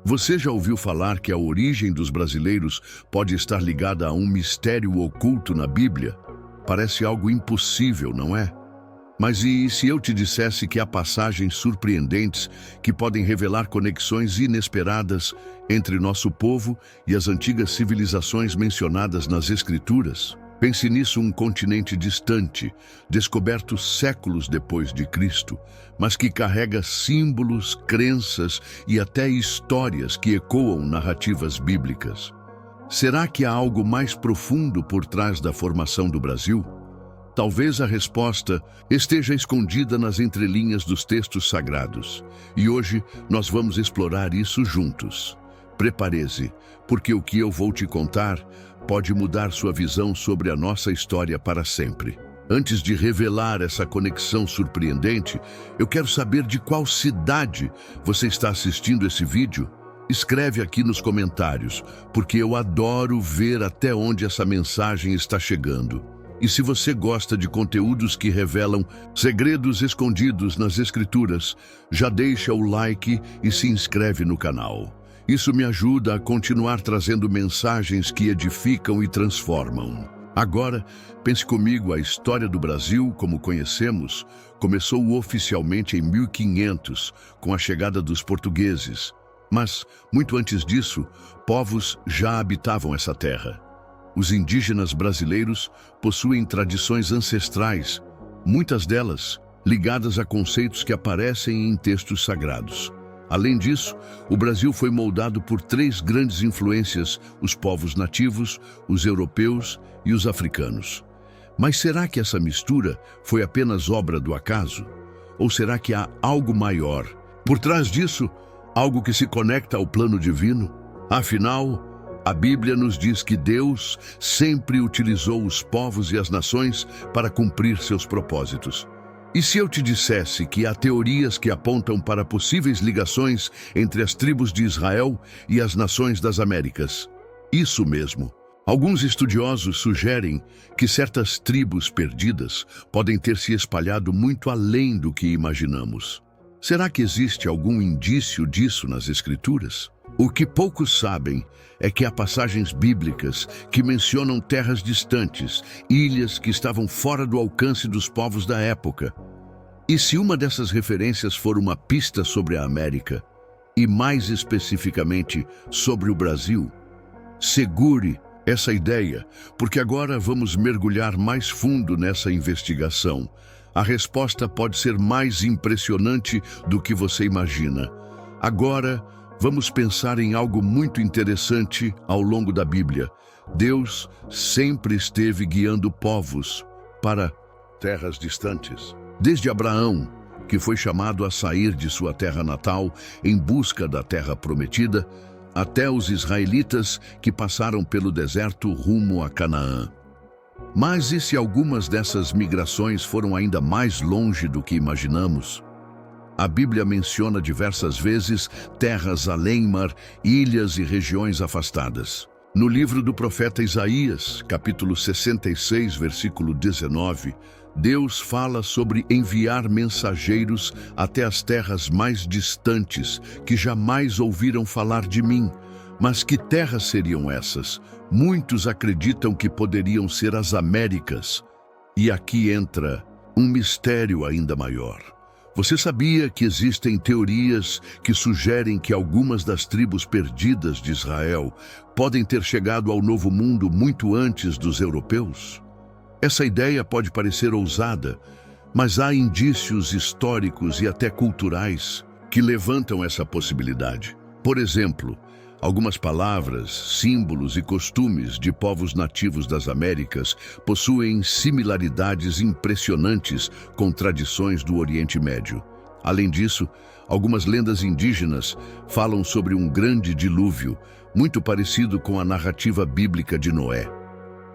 Você já ouviu falar que a origem dos brasileiros pode estar ligada a um mistério oculto na Bíblia? Parece algo impossível, não é? Mas e se eu te dissesse que há passagens surpreendentes que podem revelar conexões inesperadas entre nosso povo e as antigas civilizações mencionadas nas Escrituras? Pense nisso, um continente distante, descoberto séculos depois de Cristo, mas que carrega símbolos, crenças e até histórias que ecoam narrativas bíblicas. Será que há algo mais profundo por trás da formação do Brasil? Talvez a resposta esteja escondida nas entrelinhas dos textos sagrados. E hoje nós vamos explorar isso juntos. Prepare-se, porque o que eu vou te contar pode mudar sua visão sobre a nossa história para sempre. Antes de revelar essa conexão surpreendente, eu quero saber de qual cidade você está assistindo esse vídeo. Escreve aqui nos comentários, porque eu adoro ver até onde essa mensagem está chegando. E se você gosta de conteúdos que revelam segredos escondidos nas Escrituras, já deixa o like e se inscreve no canal. Isso me ajuda a continuar trazendo mensagens que edificam e transformam. Agora, pense comigo, a história do Brasil, como conhecemos, começou oficialmente em 1500, com a chegada dos portugueses. Mas, muito antes disso, povos já habitavam essa terra. Os indígenas brasileiros possuem tradições ancestrais, muitas delas ligadas a conceitos que aparecem em textos sagrados. Além disso, o Brasil foi moldado por três grandes influências: os povos nativos, os europeus e os africanos. Mas será que essa mistura foi apenas obra do acaso? Ou será que há algo maior? Por trás disso, algo que se conecta ao plano divino? Afinal, a Bíblia nos diz que Deus sempre utilizou os povos e as nações para cumprir seus propósitos. E se eu te dissesse que há teorias que apontam para possíveis ligações entre as tribos de Israel e as nações das Américas? Isso mesmo. Alguns estudiosos sugerem que certas tribos perdidas podem ter se espalhado muito além do que imaginamos. Será que existe algum indício disso nas Escrituras? O que poucos sabem é que há passagens bíblicas que mencionam terras distantes, ilhas que estavam fora do alcance dos povos da época. E se uma dessas referências for uma pista sobre a América, e mais especificamente sobre o Brasil, segure essa ideia, porque agora vamos mergulhar mais fundo nessa investigação. A resposta pode ser mais impressionante do que você imagina. Agora, vamos pensar em algo muito interessante ao longo da Bíblia. Deus sempre esteve guiando povos para terras distantes. Desde Abraão, que foi chamado a sair de sua terra natal em busca da terra prometida, até os israelitas que passaram pelo deserto rumo a Canaã. Mas e se algumas dessas migrações foram ainda mais longe do que imaginamos? A Bíblia menciona diversas vezes terras além-mar, ilhas e regiões afastadas. No livro do profeta Isaías, capítulo 66, versículo 19, Deus fala sobre enviar mensageiros até as terras mais distantes, que jamais ouviram falar de mim. Mas que terras seriam essas? Muitos acreditam que poderiam ser as Américas. E aqui entra um mistério ainda maior. Você sabia que existem teorias que sugerem que algumas das tribos perdidas de Israel podem ter chegado ao Novo Mundo muito antes dos europeus? Essa ideia pode parecer ousada, mas há indícios históricos e até culturais que levantam essa possibilidade. Por exemplo, algumas palavras, símbolos e costumes de povos nativos das Américas possuem similaridades impressionantes com tradições do Oriente Médio. Além disso, algumas lendas indígenas falam sobre um grande dilúvio, muito parecido com a narrativa bíblica de Noé.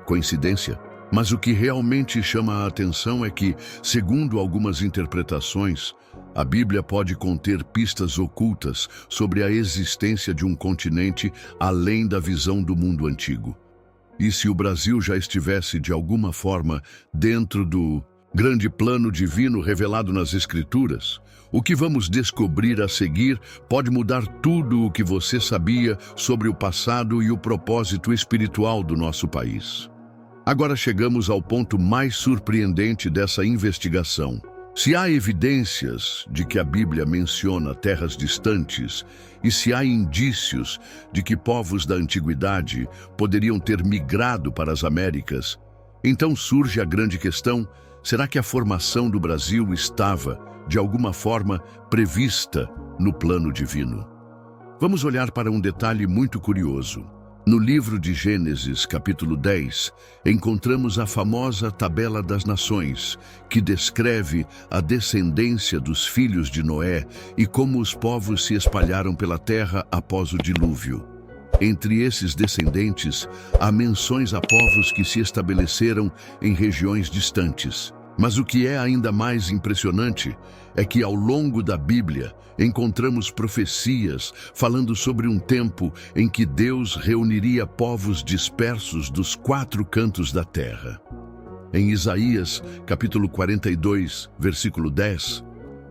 Coincidência? Mas o que realmente chama a atenção é que, segundo algumas interpretações, a Bíblia pode conter pistas ocultas sobre a existência de um continente além da visão do mundo antigo. E se o Brasil já estivesse, de alguma forma, dentro do grande plano divino revelado nas Escrituras, O que vamos descobrir a seguir pode mudar tudo o que você sabia sobre o passado e o propósito espiritual do nosso país. Agora chegamos ao ponto mais surpreendente dessa investigação. Se há evidências de que a Bíblia menciona terras distantes e se há indícios de que povos da antiguidade poderiam ter migrado para as Américas, então surge a grande questão: será que a formação do Brasil estava, de alguma forma, prevista no plano divino? Vamos olhar para um detalhe muito curioso. No livro de Gênesis, capítulo 10, encontramos a famosa Tabela das Nações, que descreve a descendência dos filhos de Noé e como os povos se espalharam pela terra após o dilúvio. Entre esses descendentes, há menções a povos que se estabeleceram em regiões distantes. Mas o que é ainda mais impressionante é que ao longo da Bíblia encontramos profecias falando sobre um tempo em que Deus reuniria povos dispersos dos 4 cantos da terra. Em Isaías, capítulo 42, versículo 10,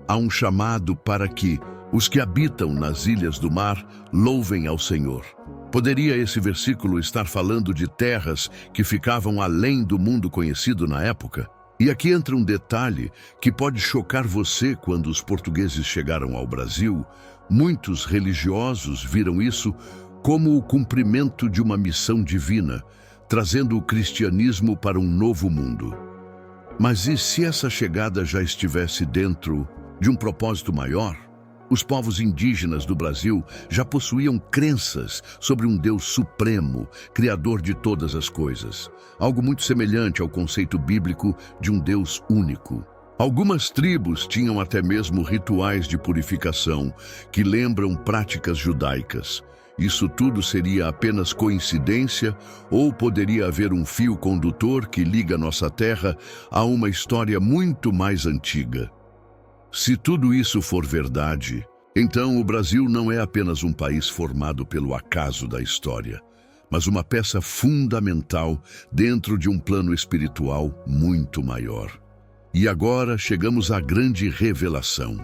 há um chamado para que os que habitam nas ilhas do mar louvem ao Senhor. Poderia esse versículo estar falando de terras que ficavam além do mundo conhecido na época? E aqui entra um detalhe que pode chocar você. Quando os portugueses chegaram ao Brasil, muitos religiosos viram isso como o cumprimento de uma missão divina, trazendo o cristianismo para um novo mundo. Mas e se essa chegada já estivesse dentro de um propósito maior? Os povos indígenas do Brasil já possuíam crenças sobre um Deus supremo, criador de todas as coisas. Algo muito semelhante ao conceito bíblico de um Deus único. Algumas tribos tinham até mesmo rituais de purificação que lembram práticas judaicas. Isso tudo seria apenas coincidência ou poderia haver um fio condutor que liga nossa terra a uma história muito mais antiga? Se tudo isso for verdade, então o Brasil não é apenas um país formado pelo acaso da história, mas uma peça fundamental dentro de um plano espiritual muito maior. E agora chegamos à grande revelação.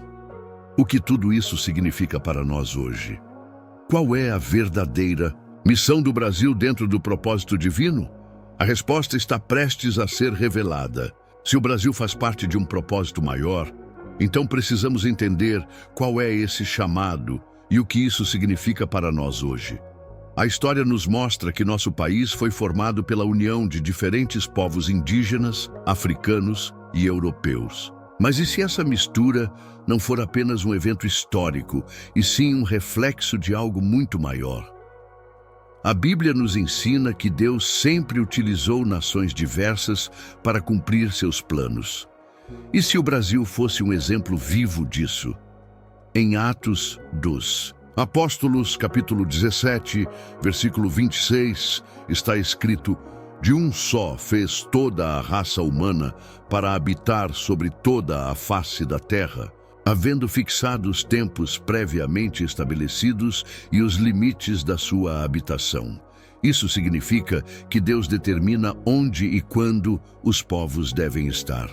O que tudo isso significa para nós hoje? Qual é a verdadeira missão do Brasil dentro do propósito divino? A resposta está prestes a ser revelada. Se o Brasil faz parte de um propósito maior, então precisamos entender qual é esse chamado e o que isso significa para nós hoje. A história nos mostra que nosso país foi formado pela união de diferentes povos indígenas, africanos e europeus. Mas e se essa mistura não for apenas um evento histórico, e sim um reflexo de algo muito maior? A Bíblia nos ensina que Deus sempre utilizou nações diversas para cumprir seus planos. E se o Brasil fosse um exemplo vivo disso? Em Atos dos Apóstolos, capítulo 17, versículo 26, está escrito: de um só fez toda a raça humana para habitar sobre toda a face da terra, havendo fixado os tempos previamente estabelecidos e os limites da sua habitação. Isso significa que Deus determina onde e quando os povos devem estar.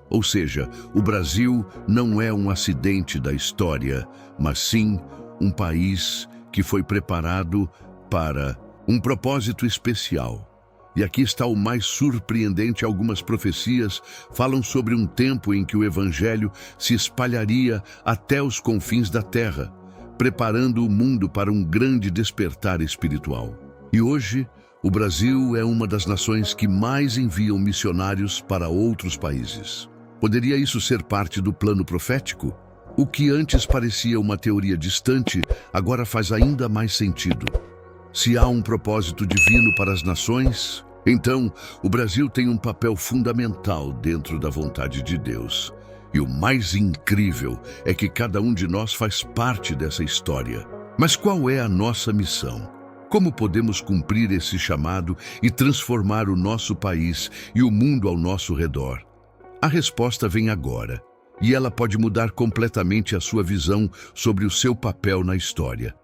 Ou seja, o Brasil não é um acidente da história, mas sim um país que foi preparado para um propósito especial. E aqui está o mais surpreendente: algumas profecias falam sobre um tempo em que o Evangelho se espalharia até os confins da terra, preparando o mundo para um grande despertar espiritual. E hoje, o Brasil é uma das nações que mais enviam missionários para outros países. Poderia isso ser parte do plano profético? O que antes parecia uma teoria distante, agora faz ainda mais sentido. Se há um propósito divino para as nações, então o Brasil tem um papel fundamental dentro da vontade de Deus. E o mais incrível é que cada um de nós faz parte dessa história. Mas qual é a nossa missão? Como podemos cumprir esse chamado e transformar o nosso país e o mundo ao nosso redor? A resposta vem agora, e ela pode mudar completamente a sua visão sobre o seu papel na história.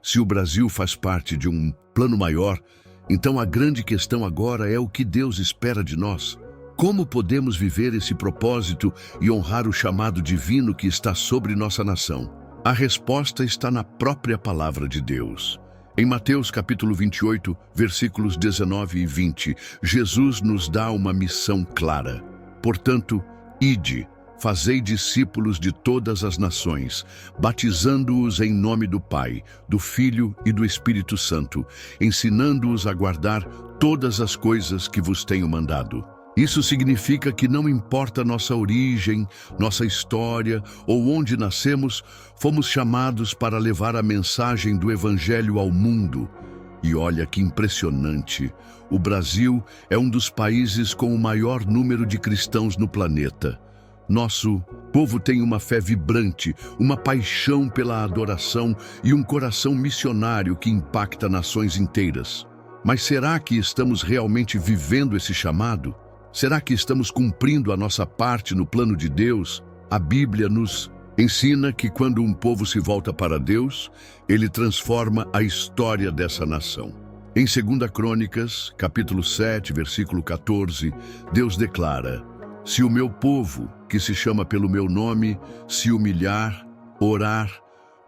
Se o Brasil faz parte de um plano maior, então a grande questão agora é o que Deus espera de nós. Como podemos viver esse propósito e honrar o chamado divino que está sobre nossa nação? A resposta está na própria palavra de Deus. Em Mateus capítulo 28, versículos 19 e 20, Jesus nos dá uma missão clara. Portanto, ide, fazei discípulos de todas as nações, batizando-os em nome do Pai, do Filho e do Espírito Santo, ensinando-os a guardar todas as coisas que vos tenho mandado. Isso significa que não importa nossa origem, nossa história ou onde nascemos, fomos chamados para levar a mensagem do Evangelho ao mundo. E olha que impressionante, o Brasil é um dos países com o maior número de cristãos no planeta. Nosso povo tem uma fé vibrante, uma paixão pela adoração e um coração missionário que impacta nações inteiras. Mas será que estamos realmente vivendo esse chamado? Será que estamos cumprindo a nossa parte no plano de Deus? A Bíblia nos ensina que quando um povo se volta para Deus, ele transforma a história dessa nação. Em 2 Crônicas, capítulo 7, versículo 14, Deus declara: se o meu povo, que se chama pelo meu nome, se humilhar, orar,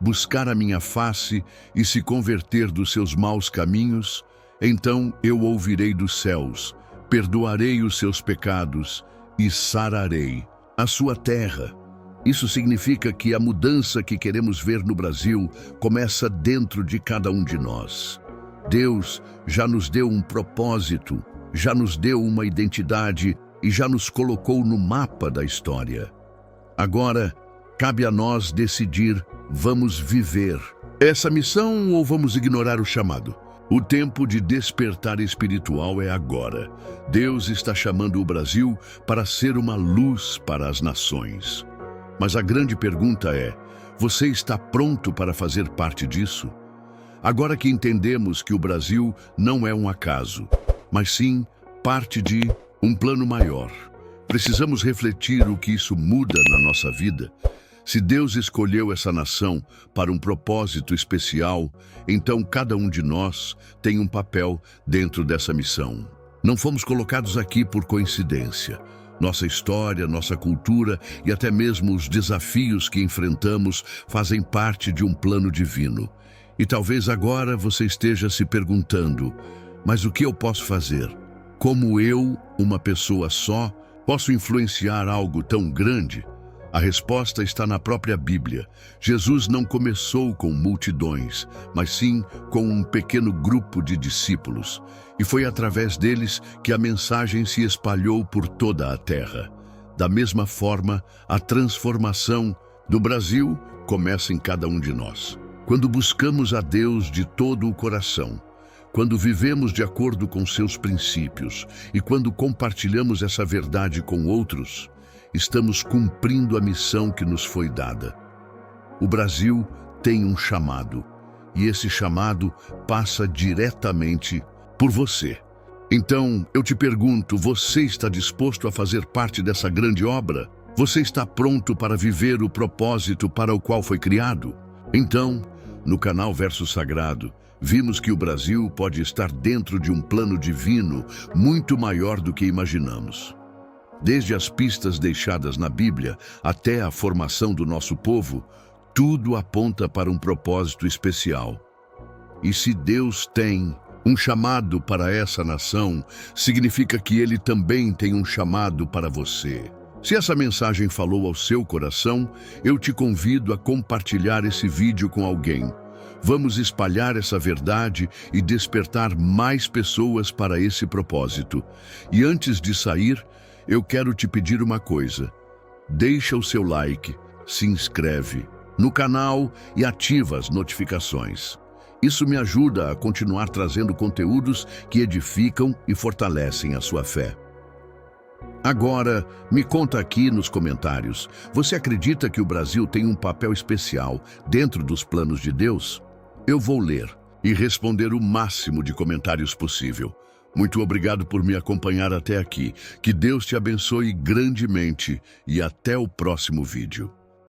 buscar a minha face e se converter dos seus maus caminhos, então eu ouvirei dos céus, perdoarei os seus pecados e sararei a sua terra. Isso significa que a mudança que queremos ver no Brasil começa dentro de cada um de nós. Deus já nos deu um propósito, já nos deu uma identidade e já nos colocou no mapa da história. Agora, cabe a nós decidir: vamos viver essa missão ou vamos ignorar o chamado? O tempo de despertar espiritual é agora. Deus está chamando o Brasil para ser uma luz para as nações. Mas a grande pergunta é: você está pronto para fazer parte disso? Agora que entendemos que o Brasil não é um acaso, mas sim parte de um plano maior, precisamos refletir o que isso muda na nossa vida. Se Deus escolheu essa nação para um propósito especial, então cada um de nós tem um papel dentro dessa missão. Não fomos colocados aqui por coincidência. Nossa história, nossa cultura e até mesmo os desafios que enfrentamos fazem parte de um plano divino. E talvez agora você esteja se perguntando: mas o que eu posso fazer? Como eu, uma pessoa só, posso influenciar algo tão grande? A resposta está na própria Bíblia. Jesus não começou com multidões, mas sim com um pequeno grupo de discípulos. E foi através deles que a mensagem se espalhou por toda a terra. Da mesma forma, a transformação do Brasil começa em cada um de nós. Quando buscamos a Deus de todo o coração, quando vivemos de acordo com seus princípios e quando compartilhamos essa verdade com outros, estamos cumprindo a missão que nos foi dada. O Brasil tem um chamado, e esse chamado passa diretamente por você. Então, eu te pergunto, você está disposto a fazer parte dessa grande obra? Você está pronto para viver o propósito para o qual foi criado? Então, no canal Verso Sagrado, vimos que o Brasil pode estar dentro de um plano divino muito maior do que imaginamos. Desde as pistas deixadas na Bíblia até a formação do nosso povo, tudo aponta para um propósito especial. E se Deus tem um chamado para essa nação, significa que Ele também tem um chamado para você. Se essa mensagem falou ao seu coração, eu te convido a compartilhar esse vídeo com alguém. Vamos espalhar essa verdade e despertar mais pessoas para esse propósito. E antes de sair, eu quero te pedir uma coisa. Deixa o seu like, se inscreve no canal e ativa as notificações. Isso me ajuda a continuar trazendo conteúdos que edificam e fortalecem a sua fé. Agora, me conta aqui nos comentários, você acredita que o Brasil tem um papel especial dentro dos planos de Deus? Eu vou ler e responder o máximo de comentários possível. Muito obrigado por me acompanhar até aqui. Que Deus te abençoe grandemente e até o próximo vídeo.